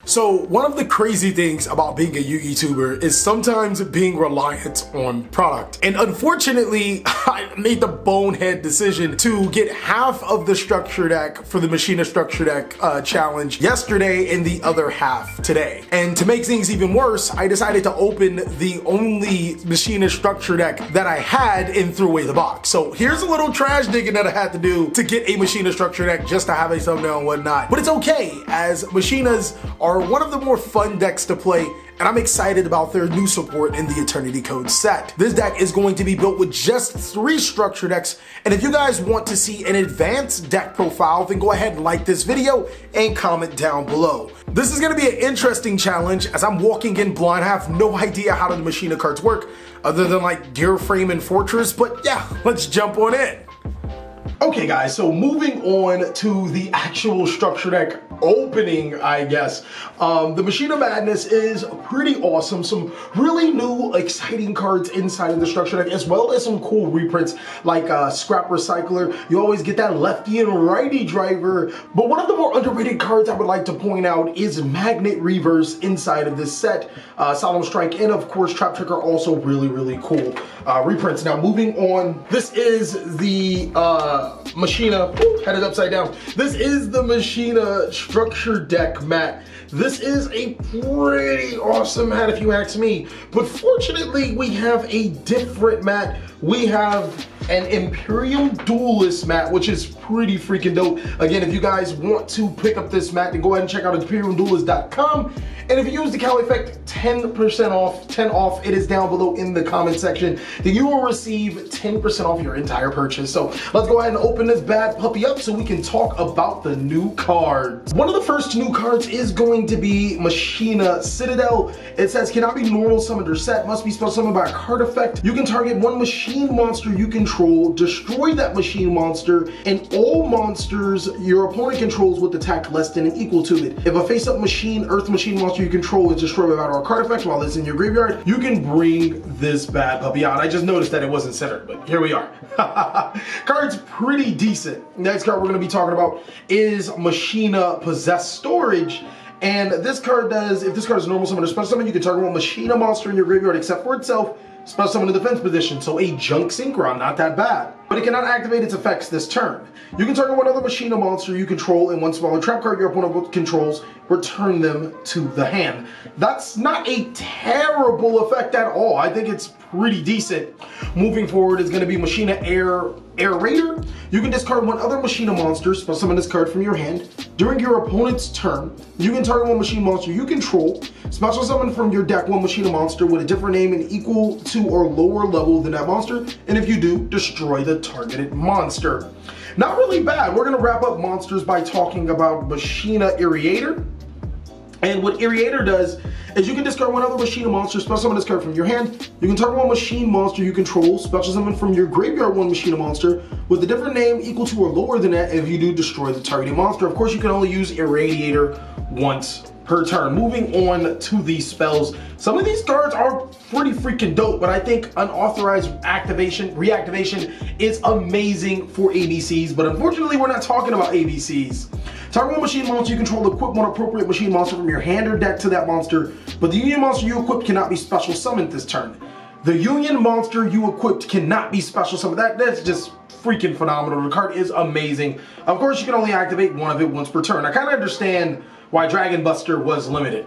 So one of the crazy things about being a YouTuber is sometimes being reliant on product. And unfortunately, I made the bonehead decision to get half of the structure deck for the Machina structure deck challenge yesterday and the other half today. And to make things even worse, I decided to open the only Machina structure deck that I had and threw away the box. So here's a little trash digging that I had to do to get a Machina structure deck just to have a thumbnail and whatnot. But it's okay, as Machinas are one of the more fun decks to play, and I'm excited about their new support in the Eternity Code set. This deck is going to be built with just 3 structure decks, and if you guys want to see an advanced deck profile, then go ahead and like this video and comment down below. This is going to be an interesting challenge as I'm walking in blind. I have no idea how the Machina cards work other than like Gear Frame and Fortress, but yeah, let's jump on in. Okay guys, so moving on to the actual structure deck opening, I guess. The Machina Madness is pretty awesome. Some really new, exciting cards inside of the structure deck, as well as some cool reprints like Scrap Recycler. You always get that lefty and righty driver. But one of the more underrated cards I would like to point out is Magnet Reverse inside of this set. Solemn Strike and of course Trap Trick are also really cool reprints. Now moving on, this is the Machina, had it upside down. This is the Machina structure deck mat. This is a pretty awesome mat if you ask me, but fortunately we have a different mat. We have an Imperium Duelist mat, which is pretty freaking dope. Again, if you guys want to pick up this mat, then go ahead and check out ImperiumDuelist.com. And if you use the TCGPLAYER 10% off, 10 off, it is down below in the comment section, then you will receive 10% off your entire purchase. So let's go ahead and open this bad puppy up so we can talk about the new cards. One of the first new cards is going to be Machina Citadel. It says cannot be normal summoned or set, must be spell summoned by a card effect. You can target one machine monster you control, destroy that machine monster, and all monsters your opponent controls with attack less than and equal to it. If a face-up machine, earth machine monster you control is destroyed without a card effect while it's in your graveyard, you can bring this bad puppy out. I just noticed that it wasn't centered, but here we are. Card's pretty decent. Next card we're going to be talking about is Machina Possessed Storage. And this card does, if this card is normal summon or special summon, you can target one Machina monster in your graveyard except for itself, special summon in defense position. So a junk synchron, not that bad. But it cannot activate its effects this turn. You can target one other Machina monster you control and one smaller trap card your opponent controls, return them to the hand. That's not a terrible effect at all. I think it's pretty decent. Moving forward is going to be Machina Air Raider. You can discard one other Machina monster, special summon this card from your hand. During your opponent's turn, you can target one machine monster you control, special summon from your deck one Machina monster with a different name and equal to or lower level than that monster, and if you do, destroy the targeted monster. Not really bad. We're going to wrap up monsters by talking about Machina Irriator. And what Irriator does is you can discard one other Machina monster, special summon this card from your hand. You can target one machine monster you control, special summon from your graveyard one Machina monster with a different name equal to or lower than that, and if you do, destroy the targeting monster. Of course, you can only use Irradiator once per turn. Moving on to these spells. Some of these cards are pretty freaking dope, but I think unauthorized reactivation is amazing for ABCs, but unfortunately we're not talking about ABCs. Target one machine monster you control, equip one appropriate machine monster from your hand or deck to that monster, but the union monster you equip cannot be special summoned this turn. The union monster you equipped cannot be special summoned. That's just freaking phenomenal. The card is amazing. Of course, you can only activate one of it once per turn. I kind of understand why Dragon Buster was limited.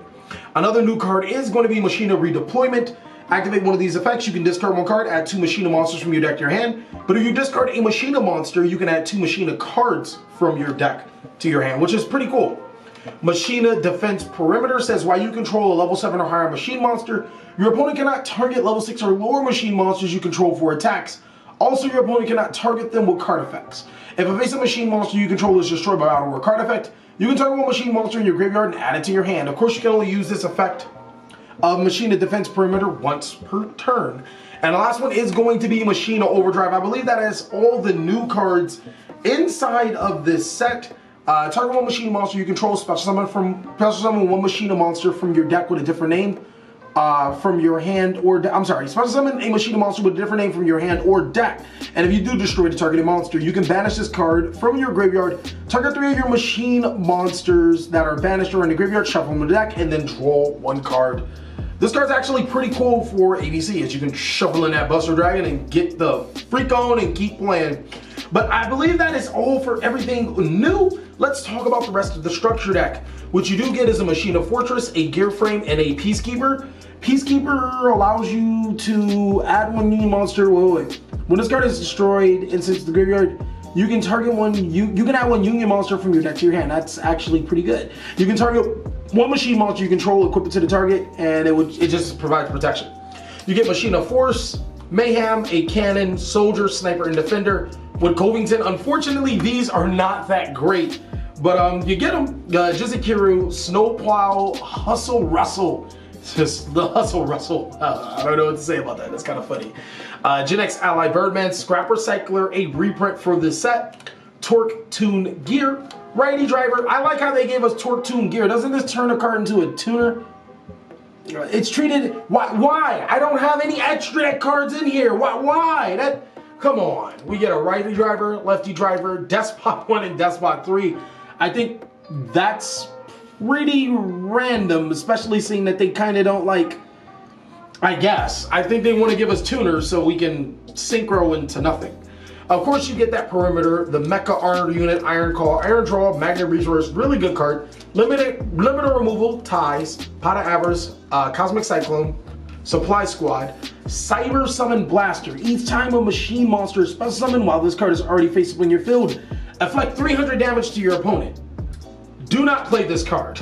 Another new card is going to be Machina Redeployment. Activate one of these effects, you can discard one card, add 2 Machina monsters from your deck to your hand. But if you discard a Machina monster, you can add 2 Machina cards from your deck to your hand, which is pretty cool. Machina Defense Perimeter says while you control a level 7 or higher machine monster, your opponent cannot target level 6 or lower machine monsters you control for attacks. Also, your opponent cannot target them with card effects. If a face-up machine monster you control is destroyed by auto or card effect, you can target one machine monster in your graveyard and add it to your hand. Of course, you can only use this effect of Machina Defense Perimeter once per turn. And the last one is going to be Machina Overdrive. I believe that has all the new cards inside of this set. Target one machine monster you control, special summon one Machina monster from your deck with a different name. from your hand or I'm sorry, special summon a Machina monster with a different name from your hand or deck. And if you do destroy the targeted monster, you can banish this card from your graveyard, target 3 of your machine monsters that are banished or in the graveyard, shuffle them to the deck, and then draw 1 card. This card's actually pretty cool for ABC, as you can shuffle in that Buster Dragon and get the freak on and keep playing. But I believe that is all for everything new. Let's talk about the rest of the structure deck. What you do get is a Machina Fortress, a Gear Frame, and a Peacekeeper. Peacekeeper allows you to add 1 union monster. Wait. When this card is destroyed and sent to the graveyard, you can target you can add 1 union monster from your deck to your hand. That's actually pretty good. You can target 1 machine monster you control, equip it to the target, and it just provides protection. You get Machina Force, Mayhem, a Cannon, Soldier, Sniper, and Defender. With Covington, unfortunately, these are not that great, but you get them. Jizukiru, Snowplow, Hustle Rustle. Just the Hustle Rustle. I don't know what to say about that. That's kind of funny. Gen X Ally Birdman, Scrap Recycler, a reprint for this set. Torque Tune Gear, Righty Driver. I like how they gave us Torque Tune Gear. Doesn't this turn a card into a tuner? It's treated. Why? I don't have any extra deck cards in here. Why? Come on. We get a righty driver, lefty driver, Despot 1 and Despot 3. I think that's pretty random, especially seeing that they kind of don't like, I guess. I think they want to give us tuners so we can synchro into nothing. Of course, you get that perimeter, the Mecha Armored Unit, Iron Call, Iron Draw, Magnet Resource, really good card. Limiter Removal, Ties, Pot of Avarice, Cosmic Cyclone, Supply Squad, Cyber Summon Blaster. Each time a machine monster is special summoned while this card is already face up in your field, afflict 300 damage to your opponent. Do not play this card.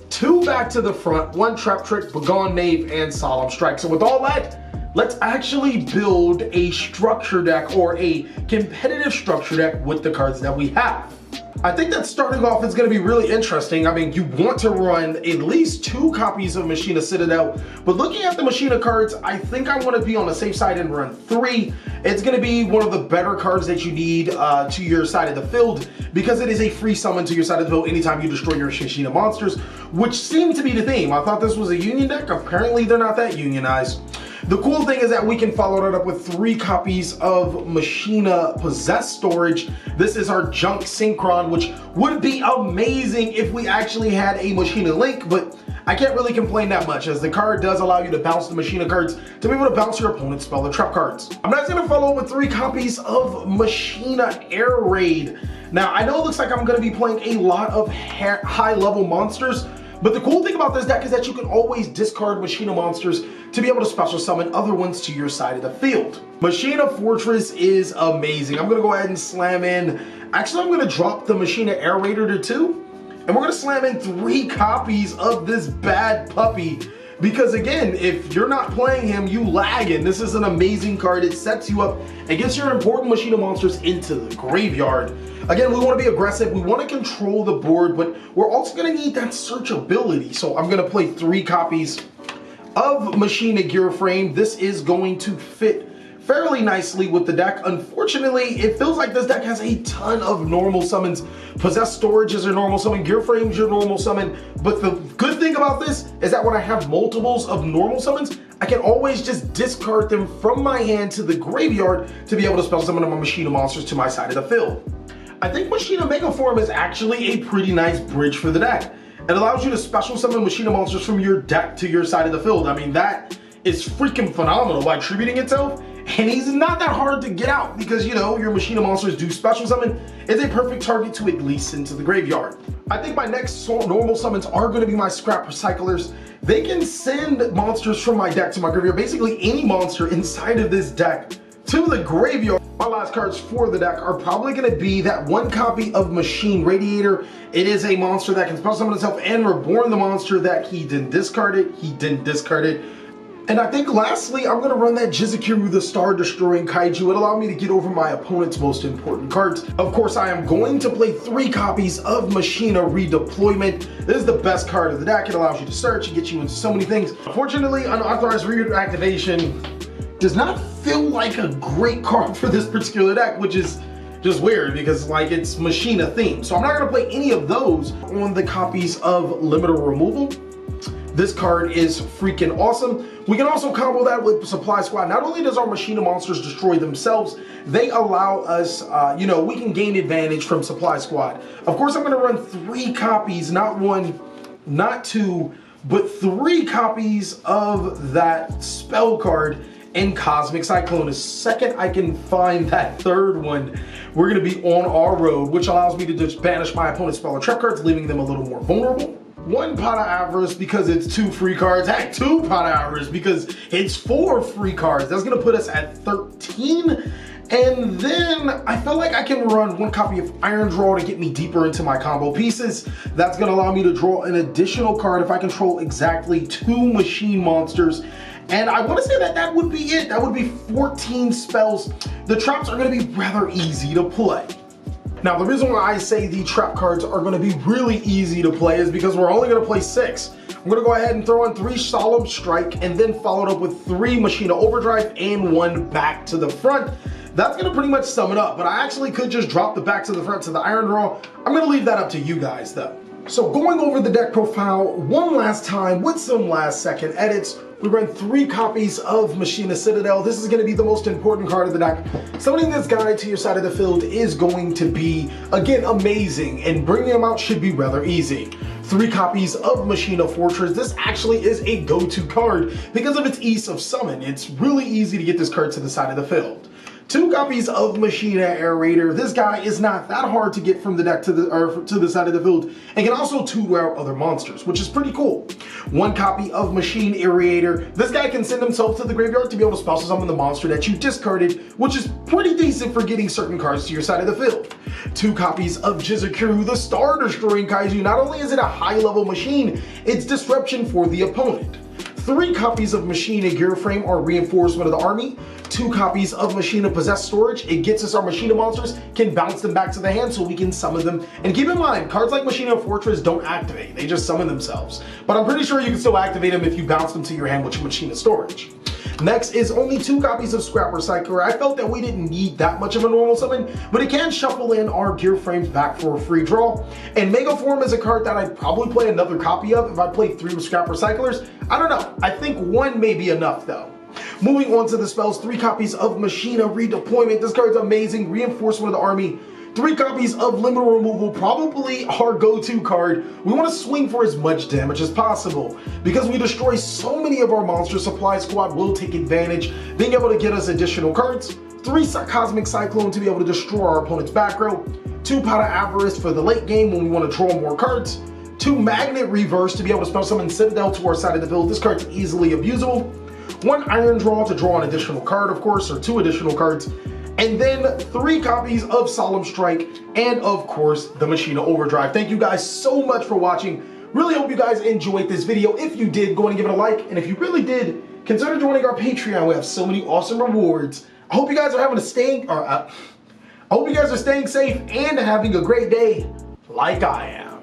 2 back to the front, 1 Trap Trick, Begone Knave, and Solemn Strike. So with all that, let's actually build a structure deck or a competitive structure deck with the cards that we have. I think that starting off is going to be really interesting. I mean, you want to run at least 2 copies of Machina Citadel, but looking at the Machina cards, I think I want to be on the safe side and run 3. It's going to be one of the better cards that you need to your side of the field, because it is a free summon to your side of the field anytime you destroy your Machina monsters, which seemed to be the theme. I thought this was a union deck. Apparently, they're not that unionized. The cool thing is that we can follow that up with 3 copies of Machina Possessed storage. This is our Junk Synchron, which would be amazing if we actually had a Machina Link, but I can't really complain that much, as the card does allow you to bounce the Machina cards to be able to bounce your opponent's spell or trap cards. I'm not going to follow up with 3 copies of Machina Air Raid. Now, I know it looks like I'm going to be playing a lot of high-level monsters, but the cool thing about this deck is that you can always discard Machina monsters to be able to special summon other ones to your side of the field. Machina Fortress is amazing. I'm gonna go ahead and slam in. Actually, I'm gonna drop the Machina Air Raider to 2, and we're gonna slam in 3 copies of this bad puppy. Because again, if you're not playing him, you lagging. This is an amazing card. It sets you up and gets your important Machina monsters into the graveyard. Again, we want to be aggressive. We want to control the board, but we're also going to need that search ability. So I'm going to play 3 copies of Machina Gear Frame. This is going to fit fairly nicely with the deck. Unfortunately, it feels like this deck has a ton of normal summons. Possessed Storage is a normal summon, Gear Frame is your normal summon, but the good thing about this is that when I have multiples of normal summons, I can always just discard them from my hand to the graveyard to be able to spell summon my Machina monsters to my side of the field. I think Machina Mega Form is actually a pretty nice bridge for the deck. It allows you to special summon Machina monsters from your deck to your side of the field. I mean, that is freaking phenomenal by tributing itself. And he's not that hard to get out because, you know, your Machina monsters do special summon. Is a perfect target to at least into the graveyard. I think my next normal summons are going to be my Scrap Recyclers. They can send monsters from my deck to my graveyard. Basically any monster inside of this deck to the graveyard. My last cards for the deck are probably going to be that 1 copy of Machine Radiator. It is a monster that can special summon itself and reborn the monster that he didn't discard it. And I think lastly, I'm going to run that Jizukiru the Star Destroying Kaiju. It allowed me to get over my opponent's most important cards. Of course, I am going to play 3 copies of Machina Redeployment. This is the best card of the deck. It allows you to search and get you into so many things. Unfortunately, Unauthorized Reactivation does not feel like a great card for this particular deck, which is just weird because like it's Machina themed. So I'm not going to play any of those on the copies of Limiter Removal. This card is freaking awesome. We can also combo that with Supply Squad. Not only does our Machina monsters destroy themselves, they allow us, we can gain advantage from Supply Squad. Of course, I'm going to run 3 copies, not 1, not 2, but 3 copies of that spell card in Cosmic Cyclone. The second I can find that 3rd one, we're going to be on our road, which allows me to just banish my opponent's spell or trap cards, leaving them a little more vulnerable. 1 Pot of Avarice because it's 2 free cards. Heck, 2 Pot of Avarice because it's 4 free cards. That's going to put us at 13. And then I feel like I can run 1 copy of Iron Draw to get me deeper into my combo pieces. That's going to allow me to draw an additional card if I control exactly 2 machine monsters. And I want to say that that would be it. That would be 14 spells. The traps are going to be rather easy to play. Now, the reason why I say the trap cards are going to be really easy to play is because we're only going to play 6. I'm going to go ahead and throw in 3 Solemn Strike and then follow it up with 3 Machina Overdrive and 1 Back to the Front. That's going to pretty much sum it up, but I actually could just drop the Back to the Front to the Iron Draw. I'm going to leave that up to you guys though. So going over the deck profile one last time with some last second edits, we ran 3 copies of Machina Citadel. This is going to be the most important card of the deck. Summoning this guy to your side of the field is going to be, again, amazing, and bringing him out should be rather easy. 3 copies of Machina Fortress. This actually is a go-to card because of its ease of summon. It's really easy to get this card to the side of the field. 2 copies of Machina Aerator. This guy is not that hard to get from the deck to the side of the field, and can also 2 out other monsters, which is pretty cool. 1 copy of Machine Aerator. This guy can send himself to the graveyard to be able to special summon the monster that you discarded, which is pretty decent for getting certain cards to your side of the field. 2 copies of Jizakuru, the Star Destroying Kaiju. Not only is it a high level machine, it's disruption for the opponent. 3 copies of Machina Gear Frame or Reinforcement of the Army. 2 copies of Machina Possessed Storage. It gets us our Machina monsters, can bounce them back to the hand so we can summon them. And keep in mind, cards like Machina Fortress don't activate, they just summon themselves. But I'm pretty sure you can still activate them if you bounce them to your hand with Machina Storage. Next is only 2 copies of Scrap Recycler. I felt that we didn't need that much of a normal summon, but it can shuffle in our Gear Frames back for a free draw. And Mega Form is a card that I'd probably play another copy of if I played 3 Scrap Recyclers. I don't know, I think 1 may be enough though. Moving on to the spells, 3 copies of Machina Redeployment. This card's amazing. Reinforcement of the Army. 3 copies of Liminal Removal, probably our go-to card. We want to swing for as much damage as possible. Because we destroy so many of our monsters, Supply Squad will take advantage, being able to get us additional cards. 3 Cosmic Cyclone to be able to destroy our opponent's back row. 2 Pot of Avarice for the late game when we want to draw more cards. 2 Magnet Reverse to be able to spell summon Citadel to our side of the field. This card's easily abusable. 1 Iron Draw to draw an additional card, of course, or 2 additional cards. And then 3 copies of Solemn Strike, and of course, the Machina Overdrive. Thank you guys so much for watching. Really hope you guys enjoyed this video. If you did, go ahead and give it a like. And if you really did, consider joining our Patreon. We have so many awesome rewards. I hope you guys are staying safe and having a great day like I am.